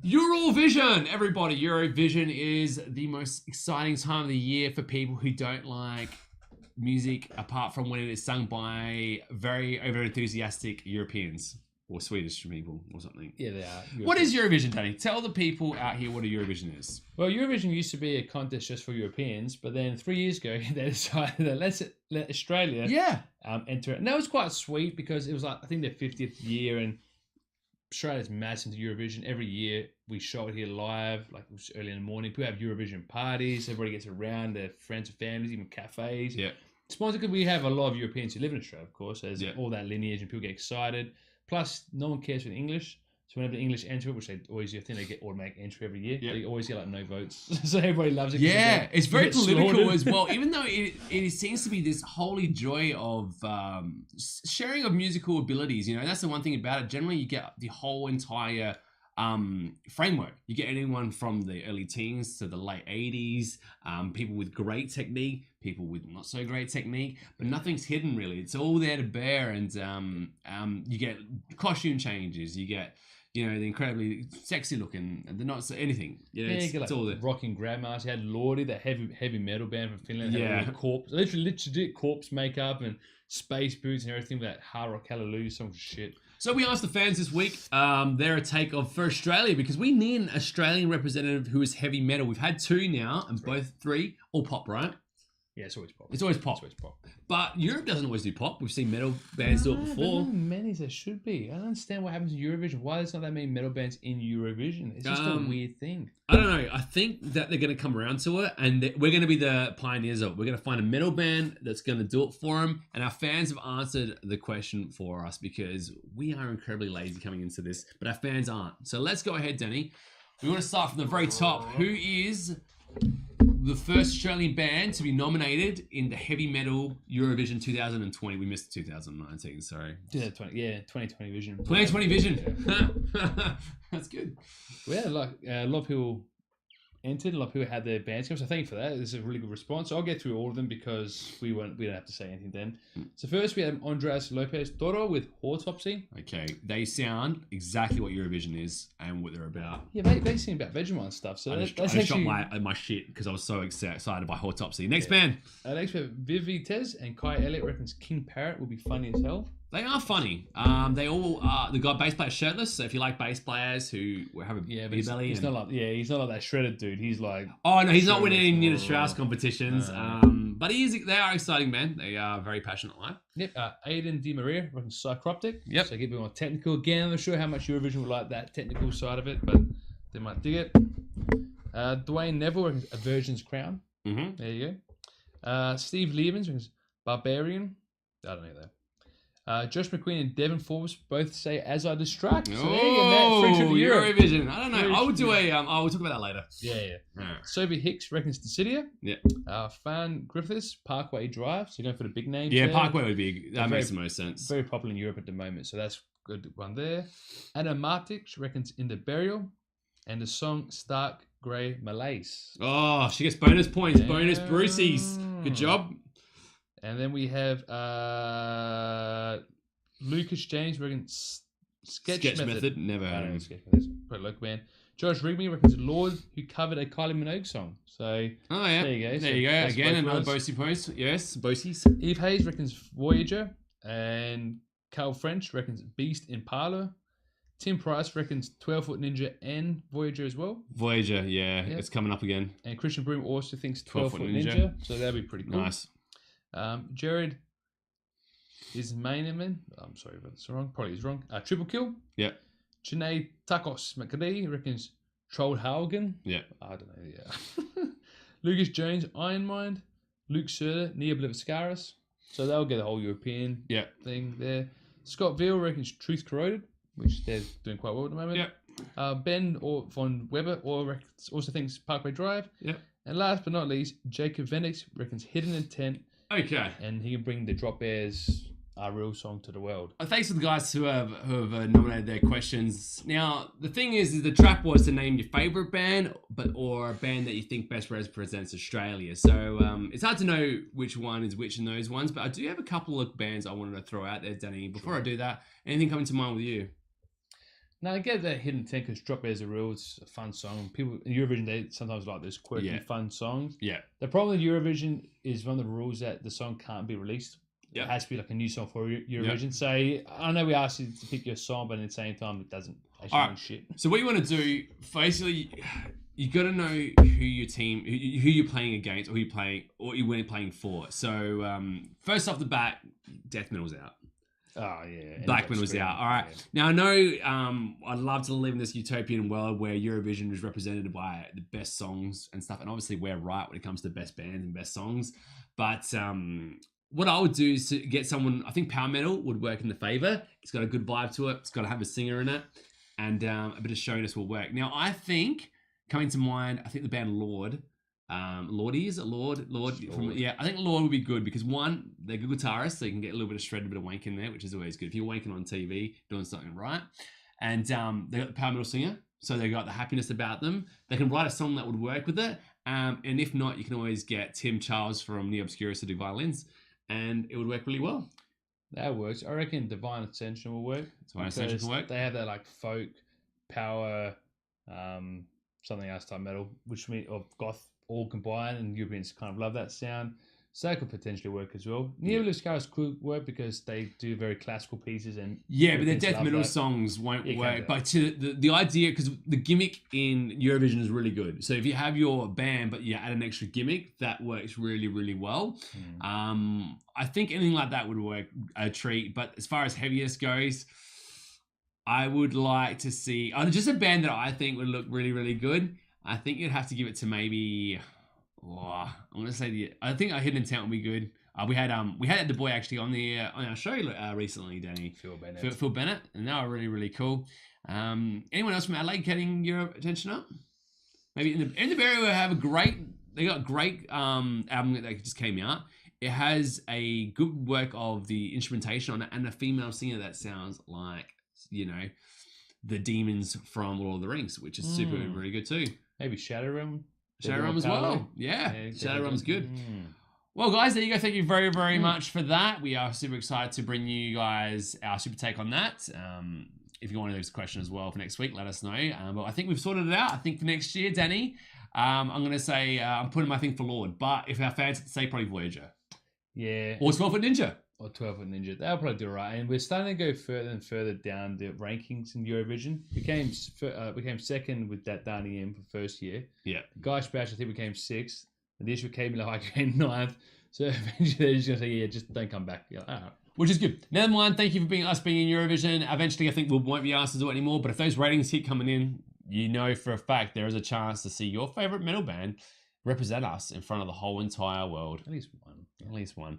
Eurovision, everybody. Eurovision is the most exciting time of the year for people who don't like music apart from when it is sung by very over enthusiastic Europeans or Swedish people or something. Yeah, they are. What is Eurovision, Danny? Tell the people out here what a Eurovision is. Well, Eurovision used to be a contest just for Europeans, but then 3 years ago they decided that let's let Australia enter it. And that was quite sweet because it was like I think their 50th year, and Australia's massive into Eurovision. Every year we show it here live, like early in the morning. People have Eurovision parties. Everybody gets around, their friends and families, even cafes. Yeah. It's sponsored because we have a lot of Europeans who live in Australia, of course. There's all that lineage and people get excited. Plus, no one cares for the English. So whenever the English enter it, which they always do, I think they get automatic entry every year. They always get like no votes. So everybody loves it. Yeah, it's very political as well. Even though it seems to be this holy joy of sharing of musical abilities. You know, that's the one thing about it. Generally, you get the whole entire framework. You get anyone from the early teens to the late 80s, people with great technique, people with not so great technique, but nothing's hidden really. It's all there to bear, and you get costume changes, you get, you know, the incredibly sexy looking, and they're not so anything. You know, you get it's like all there. rocking grandmas. You had Lordi, that heavy metal band from Finland. Yeah. Corpse, literally corpse makeup and space boots and everything. That hard rock hallelujah, some shit. So we asked the fans this week their take for Australia, because we need an Australian representative who is heavy metal. We've had two now, and both three all pop, right? Yeah, it's always pop. It's always pop. It's always pop. But Europe doesn't always do pop. We've seen metal bands do it before. Not many as there should be. I don't understand what happens in Eurovision. Why there's not that many metal bands in Eurovision? It's just a weird thing. I don't know. I think that they're going to come around to it, and we're going to be the pioneers of it. We're going to find a metal band that's going to do it for them, and our fans have answered the question for us because we are incredibly lazy coming into this, but our fans aren't. So let's go ahead, Danny. We want to start from the very top. Who is the first Australian band to be nominated in the heavy metal Eurovision 2020? We missed 2019, sorry. 2020, yeah, 2020 Vision. 2020 Vision. That's good. Well, like a lot of people entered, a lot of people had their bands. So thank you for that. It's a really good response. I'll get through all of them because we don't have to say anything then. So first we have Andres Lopez Toro with Autopsy. Okay, they sound exactly what Eurovision is and what they're about. Yeah, they sing about Vegemite and stuff. So I just shot my shit because I was so excited by Autopsy. Next band. Next we have Viv Vitez and Kai Elliott reckons King Parrot will be funny as hell. They are funny. They all are. The bass player shirtless. So if you like bass players who have a big belly, he's not like that shredded dude. He's like, oh no, he's not winning any Nina Strauss competitions. But they are exciting, man. They are very passionate live. Yep. Aiden Di Maria reckons Psychroptic. Yep. So get a bit more technical. Again, I'm not sure how much Eurovision would like that technical side of it, but they might dig it. Dwayne Neville reckons A Virgin's Crown. Mm-hmm. There you go. Steve Levens reckons Barbarian. I don't know that. Josh McQueen and Devin Forbes both say As I Distract. So there you go, Matt. Friendship of Europe. Eurovision. I don't know. I would do we'll talk about that later. Yeah. Right. Sophie Hicks reckons Dissidia. Yeah. Fan Griffiths, Parkway Drive. So going for the big names. Yeah, there. Parkway would be. That makes the most sense. Very popular in Europe at the moment. So that's a good one there. Anna Martic reckons In the Burial. And the song Stark Grey Malaise. Oh, she gets bonus points. Bonus Bruceys. Good job. And then we have Lucas James reckons Sketch Method. Never heard of Sketch Method. Pretty local band. Josh Rigby reckons Lord, who covered a Kylie Minogue song. So there you go. There you go. Again, another Bosie post. Yes, Bosies. Eve Hayes reckons Voyager. And Carl French reckons Beast in Parlour. Tim Price reckons 12-Foot Ninja and Voyager as well. Voyager, it's coming up again. And Christian Broom also thinks 12-Foot Ninja. So that'd be pretty cool. Nice. Jared is Mainman. I'm sorry if that's wrong. Probably is wrong. Triple Kill. Yeah. Janae Takos McAdee reckons Trollhaugen. Yeah. I don't know. Yeah. Lucas Jones, Iron Mind. Luke Serda, Nia Blivascaris. So they'll get a whole European thing there. Scott Veal reckons Truth Corroded, which they're doing quite well at the moment. Yeah. Ben von Weber also thinks Parkway Drive. Yeah. And last but not least, Jacob Venix reckons Hidden Intent. Okay. And he can bring the Drop Bears Our Real Song to the world. Thanks to the guys who have nominated their questions. Now, the thing is the trap was to name your favourite band, or a band that you think best represents Australia. So it's hard to know which one is which in those ones, but I do have a couple of bands I wanted to throw out there, Danny. Before I do that, anything coming to mind with you? Now I get that Hidden Intent because Drop As a Rule, it's a fun song. People in Eurovision, they sometimes like those quirky, fun songs. Yeah. The problem with Eurovision is one of the rules that the song can't be released. Yeah. It has to be like a new song for Eurovision. Yep. So I know we asked you to pick your song, but at the same time, it doesn't actually mean shit. So what you want to do, basically, you got to know who your team, who you're playing against, or who you're playing, or you're playing for. So first off the bat, death metal's out. Oh yeah, black metal's out. All right. Yeah. Now I know I'd love to live in this utopian world where Eurovision is represented by the best songs and stuff, and obviously we're right when it comes to best bands and best songs. But what I would do is to get someone. I think power metal would work in the favor. It's got a good vibe to it. It's got to have a singer in it, and a bit of showness will work. Now I think coming to mind, I think the band Lord. Lordy, is it Lord? I think Lord would be good because one, they're good guitarists, so you can get a little bit of shred, a bit of wank in there, which is always good. If you're wanking on TV, doing something right. And they got the power metal singer, so they got the happiness about them. They can write a song that would work with it. And if not, you can always get Tim Charles from Neo Obscurus to do violins, and it would work really well. That works. I reckon Divine Ascension will work. Divine Ascension will work. They have that like folk, power, something else type metal, which means of goth all combined, and Europeans kind of love that sound. So that could potentially work as well. Neo Obscurus could work because they do very classical pieces and but their death metal songs won't work. But the idea, because the gimmick in Eurovision is really good. So if you have your band but you add an extra gimmick, that works really, really well. I think anything like that would work a treat. But as far as heaviest goes, I would like to see just a band that I think would look really, really good. I think you'd have to give it to maybe. I'm gonna say I think a Hidden Intent would be good. We had the boy actually on our show recently, Danny. Phil Bennett, and they were really, really cool. Anyone else from Adelaide getting your attention up? Maybe in the Barrier have a great. They got a great album that just came out. It has a good work of the instrumentation on it and a female singer that sounds like the demons from Lord of the Rings, which is super really good too. Maybe Shadowrun. Shadowrun as well. Yeah, Shadowrun's good. Well, guys, there you go. Thank you very, very much for that. We are super excited to bring you guys our super take on that. If you want to ask a question as well for next week, let us know. But I think we've sorted it out. I think for next year, Danny, I'm going to say I'm putting my thing for Lord. But if our fans say probably Voyager. Yeah. Or 12 Foot Ninja. Or 12 Foot Ninja. They'll probably do right. And we're starting to go further and further down the rankings in Eurovision. Became second with that Danny M for first year. Yeah. Guy Bash, I think, became sixth. And the issue came in like came ninth. So eventually they're just going to say, just don't come back. Like, all right. Which is good. Never mind. Thank you for being in Eurovision. Eventually, I think we won't be asked to do it anymore. But if those ratings keep coming in, for a fact there is a chance to see your favorite metal band represent us in front of the whole entire world. At least one. At least one.